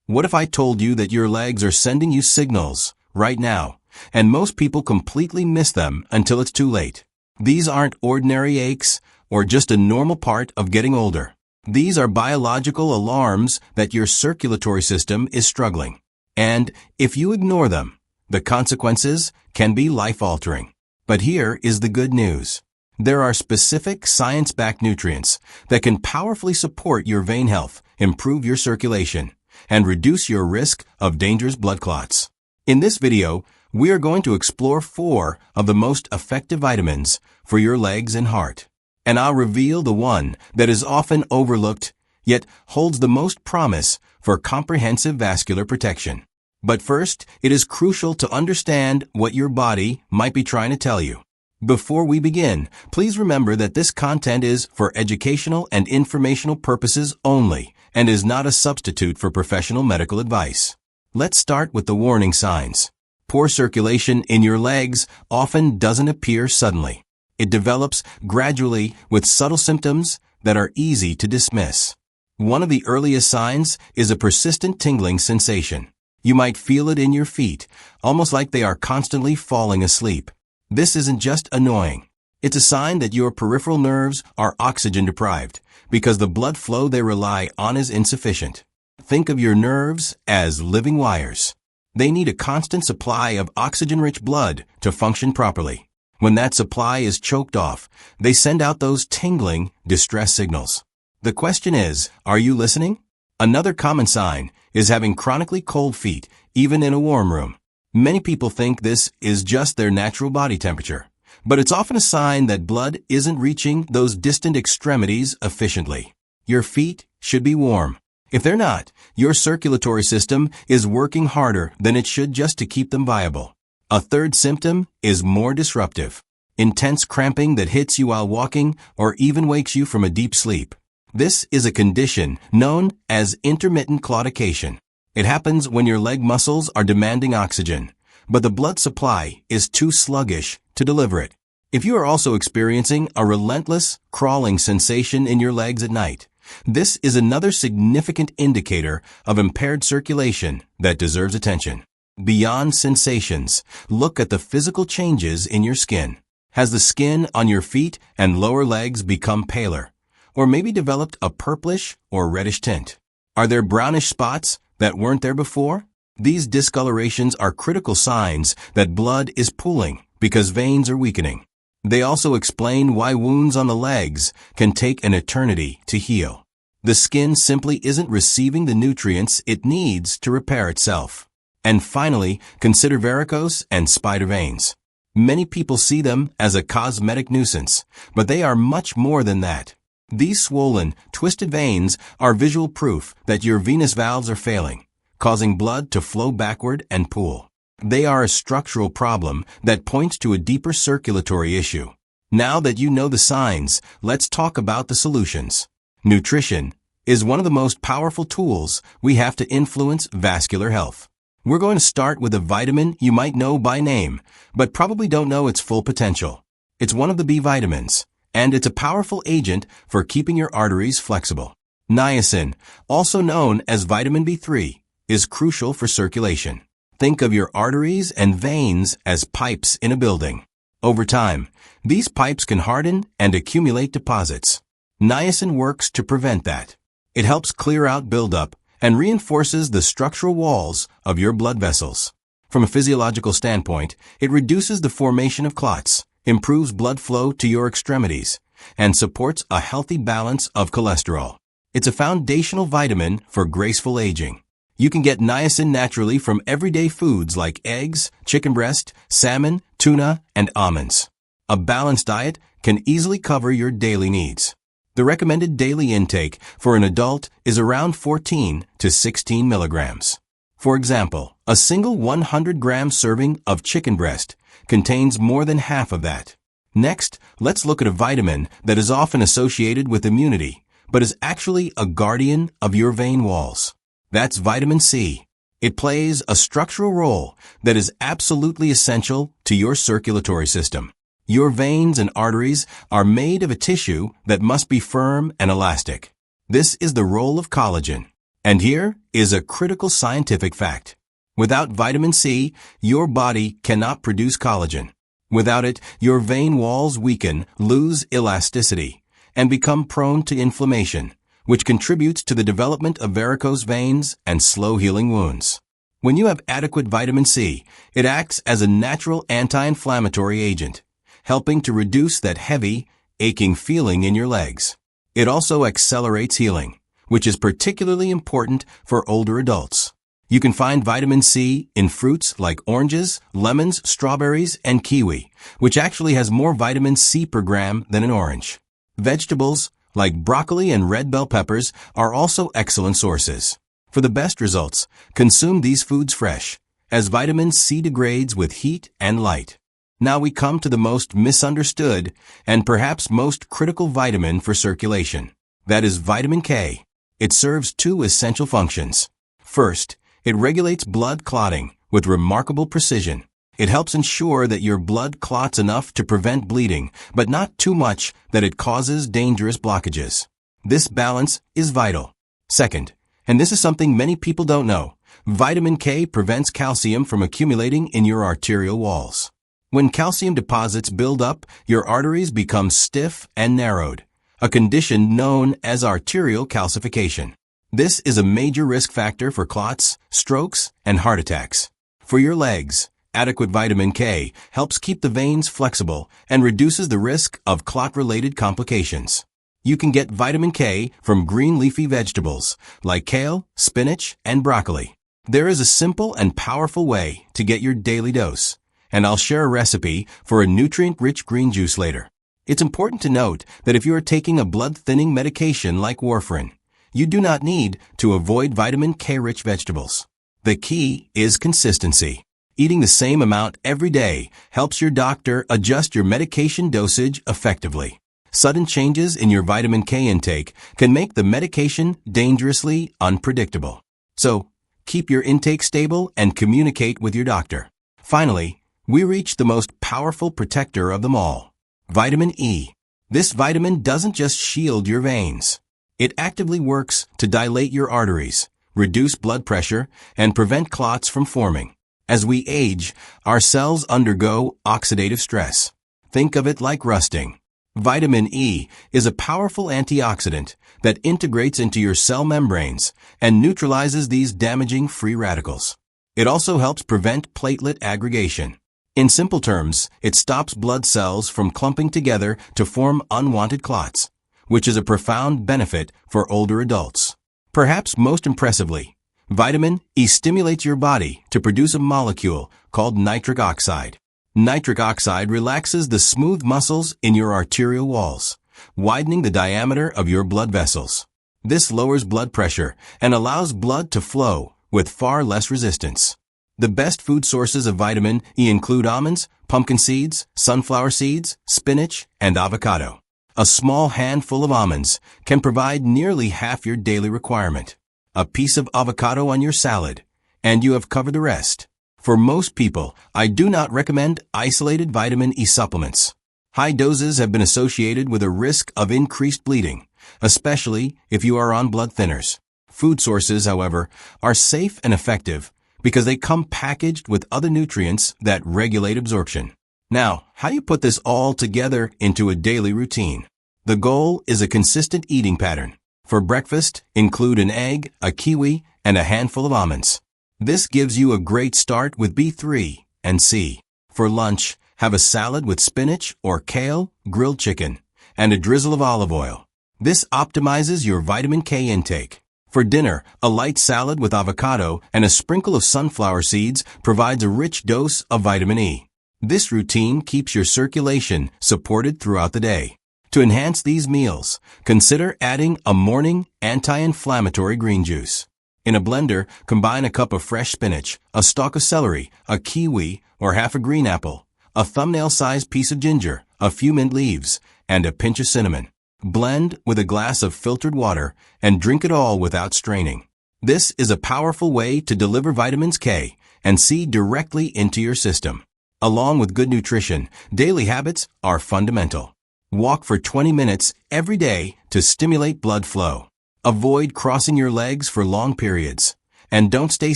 What if I told you that your legs are sending you signals right now, and most people completely miss them until it's too late? These aren't ordinary aches or just a normal part of getting older. These are biological alarms that your circulatory system is struggling. And if you ignore them, the consequences can be life-altering. But here is the good news. There are specific science-backed nutrients that can powerfully support your vein health, improve your circulation, and reduce your risk of dangerous blood clots. In this video, we are going to explore 4 of the most effective vitamins for your legs and heart. And I'll reveal the one that is often overlooked, yet holds the most promise for comprehensive vascular protection. But first, it is crucial to understand what your body might be trying to tell you. Before we begin, please remember that this content is for educational and informational purposes only and is not a substitute for professional medical advice. Let's start with the warning signs. Poor circulation in your legs often doesn't appear suddenly. It develops gradually with subtle symptoms that are easy to dismiss. One of the earliest signs is a persistent tingling sensation. You might feel it in your feet, almost like they are constantly falling asleep. This isn't just annoying. It's a sign that your peripheral nerves are oxygen deprived because the blood flow they rely on is insufficient. Think of your nerves as living wires. They need a constant supply of oxygen-rich blood to function properly. When that supply is choked off, they send out those tingling, distress signals. The question is, are you listening? Another common sign is having chronically cold feet, even in a warm room. Many people think this is just their natural body temperature, but it's often a sign that blood isn't reaching those distant extremities efficiently. Your feet should be warm. If they're not, your circulatory system is working harder than it should just to keep them viable. A third symptom is more disruptive. Intense cramping that hits you while walking or even wakes you from a deep sleep. This is a condition known as intermittent claudication. It happens when your leg muscles are demanding oxygen, but the blood supply is too sluggish to deliver it. If you are also experiencing a relentless, crawling sensation in your legs at night, this is another significant indicator of impaired circulation that deserves attention. Beyond sensations, look at the physical changes in your skin. Has the skin on your feet and lower legs become paler, or maybe developed a purplish or reddish tint? Are there brownish spots that weren't there before? These discolorations are critical signs that blood is pooling because veins are weakening. They also explain why wounds on the legs can take an eternity to heal. The skin simply isn't receiving the nutrients it needs to repair itself. And finally, consider varicose and spider veins. Many people see them as a cosmetic nuisance, but they are much more than that. These swollen, twisted veins are visual proof that your venous valves are failing, causing blood to flow backward and pool. They are a structural problem that points to a deeper circulatory issue. Now that you know the signs, let's talk about the solutions. Nutrition is one of the most powerful tools we have to influence vascular health. We're going to start with a vitamin you might know by name, but probably don't know its full potential. It's one of the B vitamins, and it's a powerful agent for keeping your arteries flexible. Niacin, also known as vitamin B3, is crucial for circulation. Think of your arteries and veins as pipes in a building. Over time, these pipes can harden and accumulate deposits. Niacin works to prevent that. It helps clear out buildup and reinforces the structural walls of your blood vessels. From a physiological standpoint, it reduces the formation of clots, improves blood flow to your extremities, and supports a healthy balance of cholesterol. It's a foundational vitamin for graceful aging. You can get niacin naturally from everyday foods like eggs, chicken breast, salmon, tuna, and almonds. A balanced diet can easily cover your daily needs. The recommended daily intake for an adult is around 14 to 16 milligrams. For example, a single 100-gram serving of chicken breast contains more than half of that. Next, let's look at a vitamin that is often associated with immunity, but is actually a guardian of your vein walls. That's vitamin C. It plays a structural role that is absolutely essential to your circulatory system. Your veins and arteries are made of a tissue that must be firm and elastic. This is the role of collagen. And here is a critical scientific fact. Without vitamin C, your body cannot produce collagen. Without it, your vein walls weaken, lose elasticity, and become prone to inflammation, which contributes to the development of varicose veins and slow-healing wounds. When you have adequate vitamin C, it acts as a natural anti-inflammatory agent, helping to reduce that heavy, aching feeling in your legs. It also accelerates healing, which is particularly important for older adults. You can find vitamin C in fruits like oranges, lemons, strawberries, and kiwi, which actually has more vitamin C per gram than an orange. Vegetables like broccoli and red bell peppers are also excellent sources. For the best results, consume these foods fresh, as vitamin C degrades with heat and light. Now we come to the most misunderstood and perhaps most critical vitamin for circulation. That is vitamin K. It serves two essential functions. First, it regulates blood clotting with remarkable precision. It helps ensure that your blood clots enough to prevent bleeding, but not too much that it causes dangerous blockages. This balance is vital. Second, and this is something many people don't know, vitamin K prevents calcium from accumulating in your arterial walls. When calcium deposits build up, your arteries become stiff and narrowed, a condition known as arterial calcification. This is a major risk factor for clots, strokes, and heart attacks. For your legs, adequate vitamin K helps keep the veins flexible and reduces the risk of clot-related complications. You can get vitamin K from green leafy vegetables like kale, spinach, and broccoli. There is a simple and powerful way to get your daily dose, and I'll share a recipe for a nutrient-rich green juice later. It's important to note that if you are taking a blood-thinning medication like warfarin, you do not need to avoid vitamin K-rich vegetables. The key is consistency. Eating the same amount every day helps your doctor adjust your medication dosage effectively. Sudden changes in your vitamin K intake can make the medication dangerously unpredictable. So, keep your intake stable and communicate with your doctor. Finally, we reach the most powerful protector of them all, vitamin E. This vitamin doesn't just shield your veins. It actively works to dilate your arteries, reduce blood pressure, and prevent clots from forming. As we age, our cells undergo oxidative stress. Think of it like rusting. Vitamin E is a powerful antioxidant that integrates into your cell membranes and neutralizes these damaging free radicals. It also helps prevent platelet aggregation. In simple terms, it stops blood cells from clumping together to form unwanted clots, which is a profound benefit for older adults. Perhaps most impressively, vitamin E stimulates your body to produce a molecule called nitric oxide. Nitric oxide relaxes the smooth muscles in your arterial walls, widening the diameter of your blood vessels. This lowers blood pressure and allows blood to flow with far less resistance. The best food sources of vitamin E include almonds, pumpkin seeds, sunflower seeds, spinach, and avocado. A small handful of almonds can provide nearly half your daily requirement. A piece of avocado on your salad, and you have covered the rest. For most people, I do not recommend isolated vitamin E supplements. High doses have been associated with a risk of increased bleeding, especially if you are on blood thinners. Food sources, however, are safe and effective because they come packaged with other nutrients that regulate absorption. Now, how do you put this all together into a daily routine? The goal is a consistent eating pattern. For breakfast, include an egg, a kiwi, and a handful of almonds. This gives you a great start with B3 and C. For lunch, have a salad with spinach or kale, grilled chicken, and a drizzle of olive oil. This optimizes your vitamin K intake. For dinner, a light salad with avocado and a sprinkle of sunflower seeds provides a rich dose of vitamin E. This routine keeps your circulation supported throughout the day. To enhance these meals, consider adding a morning anti-inflammatory green juice. In a blender, combine a cup of fresh spinach, a stalk of celery, a kiwi or half a green apple, a thumbnail-sized piece of ginger, a few mint leaves, and a pinch of cinnamon. Blend with a glass of filtered water and drink it all without straining. This is a powerful way to deliver vitamins K and C directly into your system. Along with good nutrition, daily habits are fundamental. Walk for 20 minutes every day to stimulate blood flow. Avoid crossing your legs for long periods. And don't stay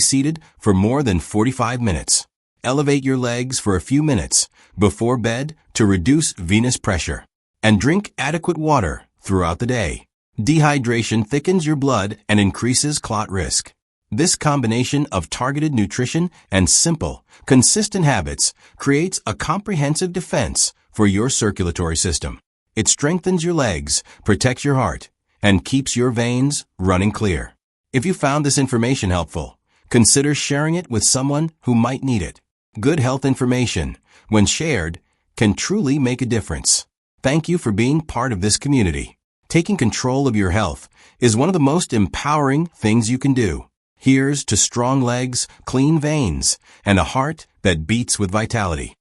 seated for more than 45 minutes. Elevate your legs for a few minutes before bed to reduce venous pressure. And drink adequate water throughout the day. Dehydration thickens your blood and increases clot risk. This combination of targeted nutrition and simple, consistent habits creates a comprehensive defense for your circulatory system. It strengthens your legs, protects your heart, and keeps your veins running clear. If you found this information helpful, consider sharing it with someone who might need it. Good health information, when shared, can truly make a difference. Thank you for being part of this community. Taking control of your health is one of the most empowering things you can do. Here's to strong legs, clean veins, and a heart that beats with vitality.